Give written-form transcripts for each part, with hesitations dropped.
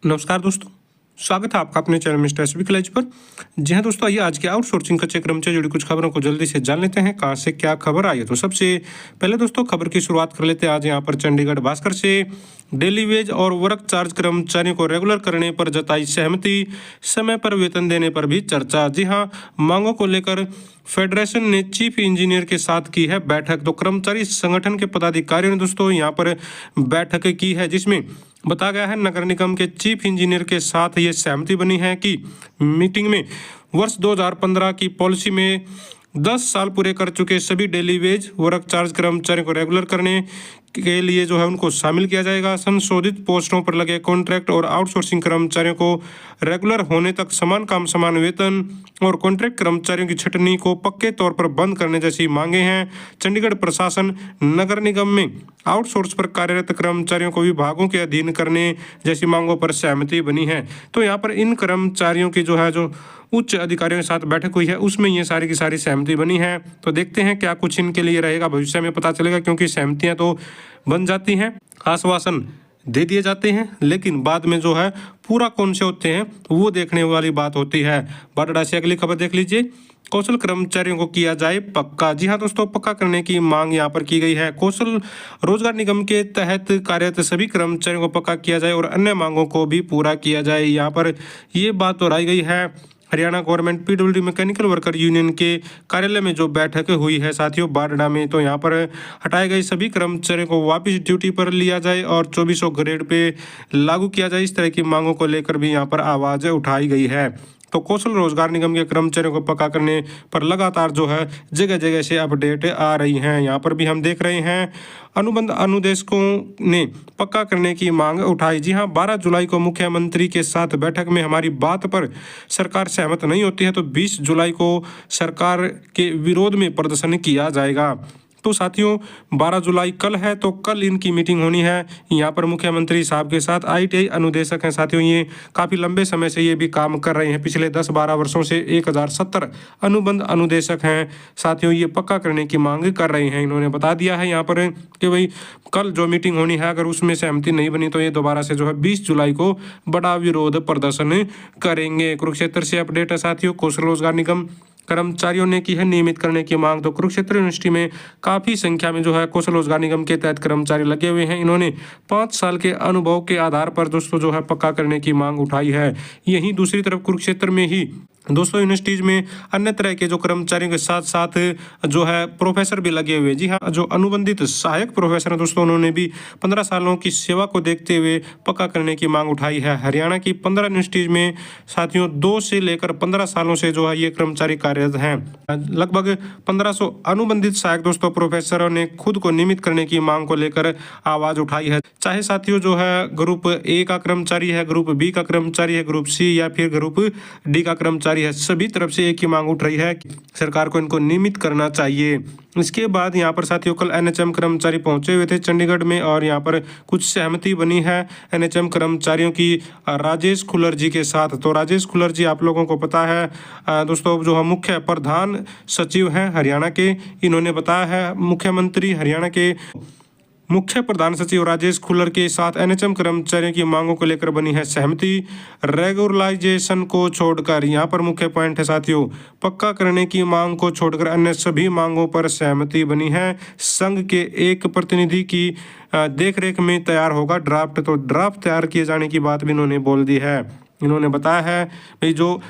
नमस्कार दोस्तों, स्वागत है आपका अपने चैनल मिस्टर एसबी कॉलेज पर। जी हाँ दोस्तों, आइए आज के आउटसोर्सिंग कच्चे क्रम से जुड़ी कुछ खबरों को जल्दी से जान लेते हैं कहाँ से क्या खबर आई है। तो सबसे पहले दोस्तों खबर की शुरुआत कर लेते हैं आज यहाँ पर चंडीगढ़ भास्कर से। डेली वेज और वर्क चार्ज कर्मचारियों को रेगुलर करने पर जताई सहमति, समय पर वेतन देने पर भी चर्चा। जी हाँ, मांगों को लेकर फेडरेशन ने चीफ इंजीनियर के साथ की है बैठक। तो कर्मचारी संगठन के पदाधिकारियों ने दोस्तों यहाँ पर बैठक की है, जिसमें बताया गया है नगर निगम के चीफ इंजीनियर के साथ ये सहमति बनी है कि मीटिंग में वर्ष 2015 की पॉलिसी में 10 साल पूरे कर चुके सभी डेली वेज वर्क चार्ज कर्मचारियों को रेगुलर करने के लिए जो है उनको शामिल किया जाएगा। संशोधित पोस्टों पर लगे कॉन्ट्रैक्ट और आउटसोर्सिंग कर्मचारियों को रेगुलर होने तक समान काम समान वेतन और कॉन्ट्रैक्ट कर्मचारियों की छटनी को पक्के तौर पर बंद करने जैसी मांगे हैं। चंडीगढ़ प्रशासन नगर निगम में आउटसोर्स पर कार्यरत कर्मचारियों को विभागों के अधीन करने जैसी मांगों पर सहमति बनी है। तो यहाँ पर इन कर्मचारियों की जो उच्च अधिकारियों के साथ बैठक हुई है, उसमें ये सारी की सारी सहमति बनी है। तो देखते हैं क्या कुछ इनके लिए रहेगा, भविष्य में पता चलेगा, क्योंकि सहमतियां तो बन जाती हैं, आश्वासन दे दिए जाते हैं, लेकिन बाद में जो है पूरा कौन से होते हैं वो देखने वाली बात होती है। बड़ा से अगली खबर देख लीजिए, कौशल कर्मचारियों को किया जाए पक्का। जी हाँ दोस्तों, पक्का करने की मांग यहाँ पर की गई है। कौशल रोजगार निगम के तहत कार्यरत सभी कर्मचारियों को पक्का किया जाए और अन्य मांगों को भी पूरा किया जाए। यहाँ पर ये बात दोहराई गई है। Haryana government PWD mechanical worker union के कार्यालय में जो बैठक हुई है साथियों बारडा में, तो यहाँ पर हटाए गए सभी कर्मचारियों को वापस ड्यूटी पर लिया जाए और 2400 ग्रेड पे लागू किया जाए। इस तरह की मांगों को लेकर भी यहाँ पर आवाज़ उठाई गई है। तो कौशल रोजगार निगम के कर्मचारियों को पक्का करने पर लगातार जो है जगह जगह से अपडेट आ रही हैं। यहाँ पर भी हम देख रहे हैं अनुबंध अनुदेशकों ने पक्का करने की मांग उठाई। जी हाँ, 12 जुलाई को मुख्यमंत्री के साथ बैठक में हमारी बात पर सरकार सहमत नहीं होती है तो 20 जुलाई को सरकार के विरोध में प्रदर्शन किया जाएगा। तो साथियों 12 जुलाई कल है, तो कल इनकी मीटिंग होनी है यहाँ पर मुख्यमंत्री साहब के साथ। ITI अनुदेशक हैं साथियों, ये काफ़ी लंबे समय से ये भी काम कर रहे हैं, पिछले 10-12 वर्षों से 1070 अनुबंध अनुदेशक हैं साथियों, ये पक्का करने की मांग कर रहे हैं। इन्होंने बता दिया है यहाँ पर कि भाई कल जो मीटिंग होनी है, अगर उसमें सहमति नहीं बनी तो ये दोबारा से जो है 20 जुलाई को बड़ा विरोध प्रदर्शन करेंगे। कुरुक्षेत्र से अपडेट है साथियों, कौशल रोजगार निगम कर्मचारियों ने की है नियमित करने की मांग। तो कुरुक्षेत्र यूनिवर्सिटी में काफ़ी संख्या में जो है कौशल रोजगार निगम के तहत कर्मचारी लगे हुए हैं। इन्होंने 5 साल के अनुभव के आधार पर दोस्तों जो है पक्का करने की मांग उठाई है। यहीं दूसरी तरफ कुरुक्षेत्र में ही दोस्तों यूनिवर्सिटीज में अन्य तरह के जो कर्मचारियों के साथ साथ जो है प्रोफेसर भी लगे हुए। जी हाँ, जो अनुबंधित सहायक प्रोफेसर हैं दोस्तों, उन्होंने भी 15 सालों की सेवा को देखते हुए पक्का करने की मांग उठाई है। हरियाणा की 15 यूनिवर्सिटीज में साथियों 2 से लेकर 15 सालों से जो है ये कर्मचारी कार्यरत हैं। लगभग 1500 अनुबंधित सहायक दोस्तों प्रोफेसरों ने खुद को नियमित करने की मांग को लेकर आवाज उठाई है। चाहे साथियों जो है ग्रुप ए का कर्मचारी है, ग्रुप बी का कर्मचारी है, ग्रुप सी या फिर ग्रुप डी का कर्मचारी है, सभी तरफ से एक ही मांग उठ रही है कि सरकार को इनको नियमित करना चाहिए। इसके बाद यहाँ पर साथियों कल NHM कर्मचारी पहुंचे हुए थे चंडीगढ़ में और यहाँ पर कुछ सहमति बनी है NHM कर्मचारियों की राजेश खुल्लर जी के साथ। तो राजेश खुल्लर जी आप लोगों को पता है दोस्तों, जो हम मुख्य प्रधान सचिव हैं हरियाणा के, इन्होंने बताया है मुख्यमंत्री हरियाणा के मुख्य प्रधान सचिव राजेश खुल्लर के साथ NHM कर्मचारियों की मांगों को लेकर बनी है सहमति। रेगुलराइजेशन को छोड़कर, यहाँ पर मुख्य पॉइंट है साथियों, पक्का करने की मांग को छोड़कर अन्य सभी मांगों पर सहमति बनी है। संघ के एक प्रतिनिधि की देखरेख में तैयार होगा ड्राफ्ट। तो ड्राफ्ट तैयार किए जाने की बात भी इन्होंने बोल दी है। इन्होंने बताया है भाई जो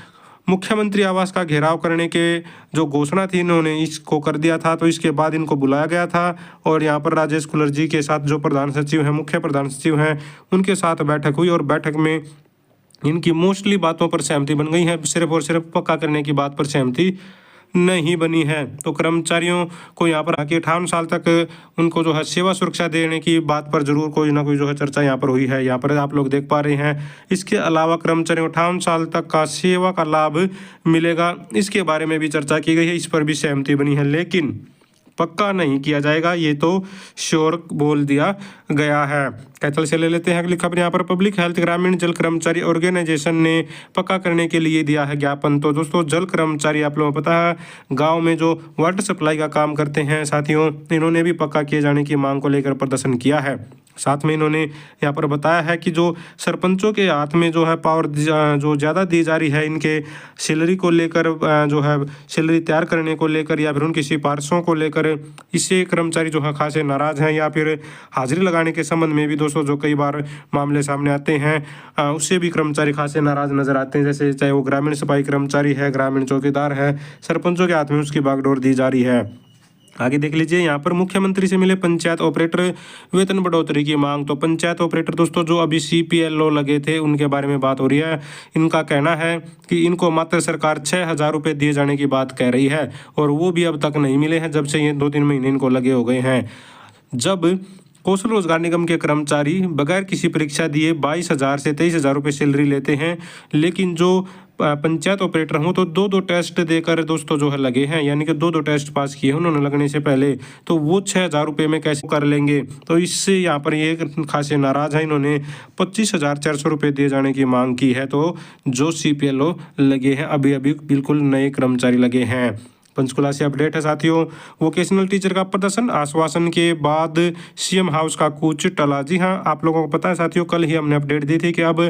मुख्यमंत्री आवास का घेराव करने के जो घोषणा थी इन्होंने इसको कर दिया था, तो इसके बाद इनको बुलाया गया था और यहाँ पर राजेश खुल्लर जी के साथ जो प्रधान सचिव हैं, मुख्य प्रधान सचिव हैं, उनके साथ बैठक हुई और बैठक में इनकी मोस्टली बातों पर सहमति बन गई है। सिर्फ और सिर्फ पक्का करने की बात पर सहमति नहीं बनी है। तो कर्मचारियों को यहाँ पर आके 58 साल तक उनको जो है सेवा सुरक्षा देने की बात पर जरूर कोई ना कोई जो है चर्चा यहाँ पर हुई है। यहाँ पर आप लोग देख पा रहे हैं। इसके अलावा कर्मचारियों को 58 साल तक का सेवा का लाभ मिलेगा, इसके बारे में भी चर्चा की गई है, इस पर भी सहमति बनी है, लेकिन पक्का नहीं किया जाएगा, ये तो श्योर बोल दिया गया है। कैथल से ले लेते हैं अगली खबर यहाँ पर। पब्लिक हेल्थ ग्रामीण जल कर्मचारी ऑर्गेनाइजेशन ने पक्का करने के लिए दिया है ज्ञापन। तो दोस्तों जल कर्मचारी आप लोगों को पता है गांव में जो वाटर सप्लाई का काम करते हैं साथियों, इन्होंने भी पक्का किए जाने की मांग को लेकर प्रदर्शन किया है। साथ में इन्होंने यहाँ पर बताया है कि जो सरपंचों के हाथ में जो है पावर जो ज़्यादा दी जा रही है इनके सैलरी को लेकर, जो है सैलरी तैयार करने को लेकर या फिर उनकी सिफारिशों को लेकर, इससे कर्मचारी जो है खासे नाराज़ हैं। या फिर हाजिरी लगाने के संबंध में भी दोस्तों जो कई बार मामले सामने आते हैं उससे भी कर्मचारी खासे नाराज़ नजर आते हैं। जैसे चाहे वो ग्रामीण सफाई कर्मचारी है, ग्रामीण चौकीदार है, सरपंचों के हाथ में उसकी बागडोर दी जा रही है। आगे देख लीजिए यहाँ पर मुख्यमंत्री से मिले पंचायत ऑपरेटर वेतन बढ़ोतरी की मांग। तो पंचायत ऑपरेटर दोस्तों जो अभी CPLO लगे थे उनके बारे में बात हो रही है। इनका कहना है कि इनको मात्र सरकार 6,000 रुपये दिए जाने की बात कह रही है और वो भी अब तक नहीं मिले हैं जब से ये 2-3 महीने इनको लगे हो गए हैं। जब कौशल रोजगार निगम के कर्मचारी बगैर किसी परीक्षा दिए 22,000 से 23,000 रुपये सैलरी लेते हैं, लेकिन जो पंचायत ऑपरेटर हों तो 2-2 टेस्ट देकर दोस्तों जो है लगे हैं, यानी कि 2-2 टेस्ट पास किए उन्होंने लगने से पहले, तो वो 6,000 रुपये में कैसे कर लेंगे। तो इससे यहाँ पर ये खासे नाराज़ है। इन्होंने 25,400 रुपये दिए जाने की मांग की है। तो जो CPLO लगे हैं अभी अभी बिल्कुल नए कर्मचारी लगे हैं। पंचकुला से अपडेट है साथियों, वोकेशनल टीचर का प्रदर्शन आश्वासन के बाद CM हाउस का कूच टला। जी हाँ, आप लोगों को पता है साथियों, कल ही हमने अपडेट दी थी कि अब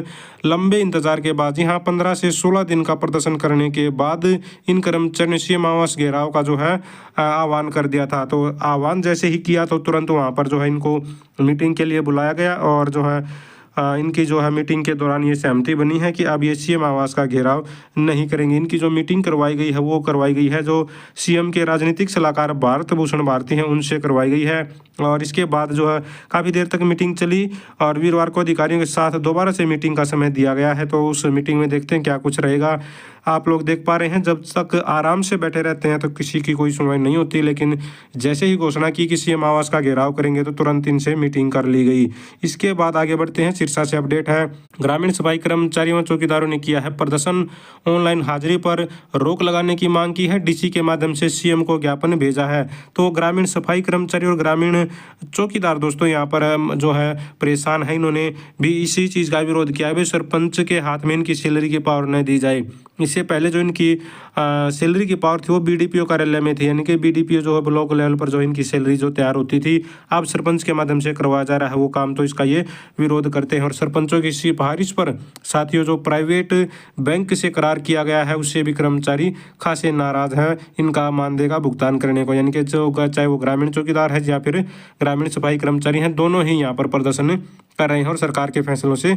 लंबे इंतजार के बाद, जी हाँ 15 से 16 दिन का प्रदर्शन करने के बाद इन कर्मचारियों ने CM हाउस घेराव का जो है आह्वान कर दिया था। तो आह्वान जैसे ही किया तो तुरंत वहाँ पर जो है इनको मीटिंग के लिए बुलाया गया और जो है इनकी जो है मीटिंग के दौरान ये सहमति बनी है कि अब ये CM आवास का घेराव नहीं करेंगे। इनकी जो मीटिंग करवाई गई है वो करवाई गई है जो CM के राजनीतिक सलाहकार भारत भूषण भारती हैं उनसे करवाई गई है। और इसके बाद जो है काफ़ी देर तक मीटिंग चली और वीरवार को अधिकारियों के साथ दोबारा से मीटिंग का समय दिया गया है। तो उस मीटिंग में देखते हैं क्या कुछ रहेगा। आप लोग देख पा रहे हैं जब तक आराम से बैठे रहते हैं तो किसी की कोई सुनवाई नहीं होती, लेकिन जैसे ही घोषणा की कि CM आवास का घेराव करेंगे तो तुरंत इनसे मीटिंग कर ली गई। इसके बाद आगे बढ़ते हैं, सिरसा से अपडेट है। ग्रामीण सफाई कर्मचारियों व चौकीदारों ने किया है प्रदर्शन, ऑनलाइन हाजिरी पर रोक लगाने की मांग की है। DC के माध्यम से CM को ज्ञापन भेजा है। तो ग्रामीण सफाई कर्मचारी और ग्रामीण चौकीदार दोस्तों यहाँ पर जो है परेशान है। इन्होंने भी इसी चीज़ का विरोध किया है, भाई सरपंच के हाथ में इनकी सैलरी की पावर न दी जाए। इससे पहले जो इनकी सैलरी की पावर थी वो BDPO कार्यालय में थी, यानी कि BDPO जो है ब्लॉक लेवल पर जो इनकी सैलरी जो तैयार होती थी अब सरपंच के माध्यम से करवाया जा रहा है वो काम। तो इसका ये विरोध करते हैं और सरपंचों की सिफारिश पर साथियों जो प्राइवेट बैंक से करार किया गया है उससे भी कर्मचारी खासे नाराज हैं इनका मानदेय का भुगतान करने को, यानी कि जो चाहे वो ग्रामीण चौकीदार है या फिर ग्रामीण सफाई कर्मचारी हैं, दोनों ही यहाँ पर प्रदर्शन कर रहे हैं और सरकार के फैसलों से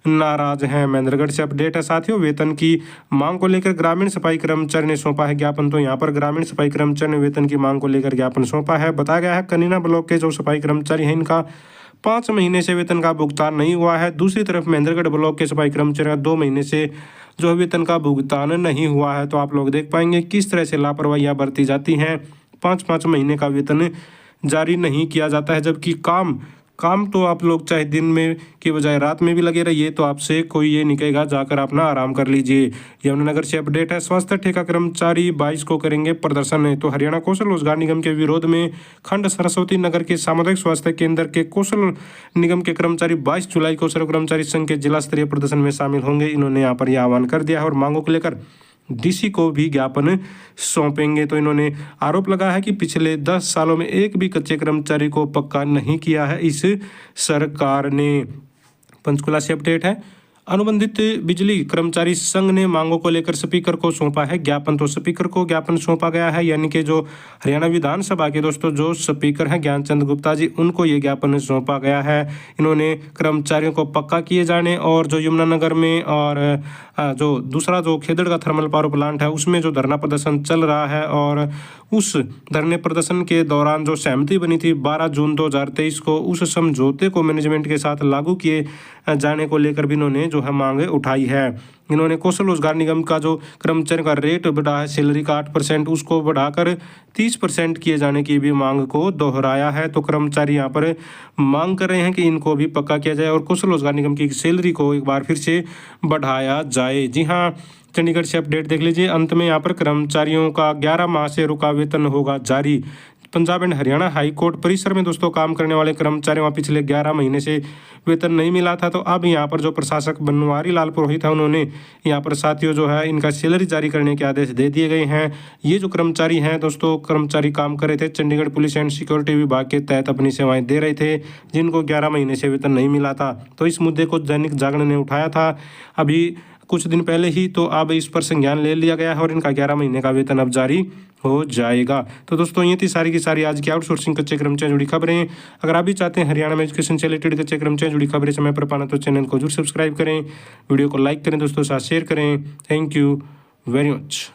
नाराज हैं। महेंद्रगढ़ से अपडेट है साथियों, वेतन की मांग को लेकर ग्रामीण सफाई कर्मचारी ने सौंपा है ज्ञापन। तो यहाँ पर ग्रामीण सफाई कर्मचारी ने वेतन की मांग को लेकर ज्ञापन सौंपा है। बताया गया है कनीना ब्लॉक के जो सफाई कर्मचारी हैं इनका 5 महीने से वेतन का भुगतान नहीं हुआ है। दूसरी तरफ महेंद्रगढ़ ब्लॉक के सफाई कर्मचारी 2 महीने से जो वेतन का भुगतान नहीं हुआ है। तो आप लोग देख पाएंगे किस तरह से लापरवाहियाँ बरती जाती हैं। 5-5 महीने का वेतन जारी नहीं किया जाता है, जबकि काम तो आप लोग चाहे दिन में की बजाय रात में भी लगे रहिए तो आपसे कोई ये नहीं कहेगा जाकर अपना आराम कर लीजिए। यमुनानगर से अपडेट है, स्वास्थ्य ठेका कर्मचारी 22 को करेंगे प्रदर्शन। तो हरियाणा कौशल रोजगार निगम के विरोध में खंड सरस्वती नगर के सामुदायिक स्वास्थ्य केंद्र के कौशल निगम के कर्मचारी 22 जुलाई को सर्व कर्मचारी संघ के जिला स्तरीय प्रदर्शन में शामिल होंगे। इन्होंने यहाँ पर यह आह्वान कर दिया है और मांगों को लेकर DC को भी ज्ञापन सौंपेंगे। तो इन्होंने आरोप लगाया है कि पिछले 10 सालों में एक भी कच्चे कर्मचारी को पक्का नहीं किया है इस सरकार ने। पंचकुला से अपडेट है, अनुबंधित बिजली कर्मचारी संघ ने मांगों को लेकर स्पीकर को सौंपा है ज्ञापन। तो स्पीकर को ज्ञापन सौंपा गया है, यानी कि जो हरियाणा विधानसभा के दोस्तों जो स्पीकर हैं ज्ञानचंद गुप्ता जी, उनको ये ज्ञापन सौंपा गया है। इन्होंने कर्मचारियों को पक्का किए जाने और जो यमुनानगर में और जो दूसरा जो खेदड़ का थर्मल पावर प्लांट है उसमें जो धरना प्रदर्शन चल रहा है और उस धरने प्रदर्शन के दौरान जो सहमति बनी थी 12 जून 2023 को, उस समझौते को मैनेजमेंट के साथ लागू किए जाने को लेकर भी इन्होंने जो है मांग उठाई है। इन्होंने कौशल रोजगार निगम का जो कर्मचारियों का रेट बढ़ा है सैलरी का 8%, उसको बढ़ाकर 30% किए जाने की भी मांग को दोहराया है। तो कर्मचारी यहाँ पर मांग कर रहे हैं कि इनको भी पक्का किया जाए और कौशल रोजगार निगम की सैलरी को एक बार फिर से बढ़ाया जाए। जी हाँ, चंडीगढ़ से अपडेट देख लीजिए। अंत में यहाँ पर कर्मचारियों का 11 माह से रुका वेतन होगा जारी। Punjab and Haryana high court परिसर में दोस्तों काम करने वाले कर्मचारियों को पिछले 11 महीने से वेतन नहीं मिला था। तो अब यहाँ पर जो प्रशासक बनवारी लाल पुरोहित है उन्होंने यहाँ पर साथियों जो है इनका सैलरी जारी करने के आदेश दे दिए गए हैं। ये जो कर्मचारी हैं दोस्तों, कर्मचारी काम कर रहे थे चंडीगढ़ पुलिस एंड सिक्योरिटी विभाग के तहत अपनी सेवाएं दे रहे थे, जिनको 11 महीने से वेतन नहीं मिला था। तो इस मुद्दे को दैनिक जागरण ने उठाया था अभी कुछ दिन पहले ही। तो अब इस पर संज्ञान ले लिया गया है और इनका 11 महीने का वेतन अब जारी हो जाएगा। तो दोस्तों ये थी सारी की सारी आज की आउटसोर्सिंग कच्चे कर्मचारी जुड़ी खबरें। अगर आप भी चाहते हैं हरियाणा में एजुकेशन से रिलेटेड कच्चे कर्मचारी जुड़ी खबरें समय पर पाना तो चैनल को जरूर सब्सक्राइब करें, वीडियो को लाइक करें, दोस्तों के साथ शेयर करें। Thank you very much.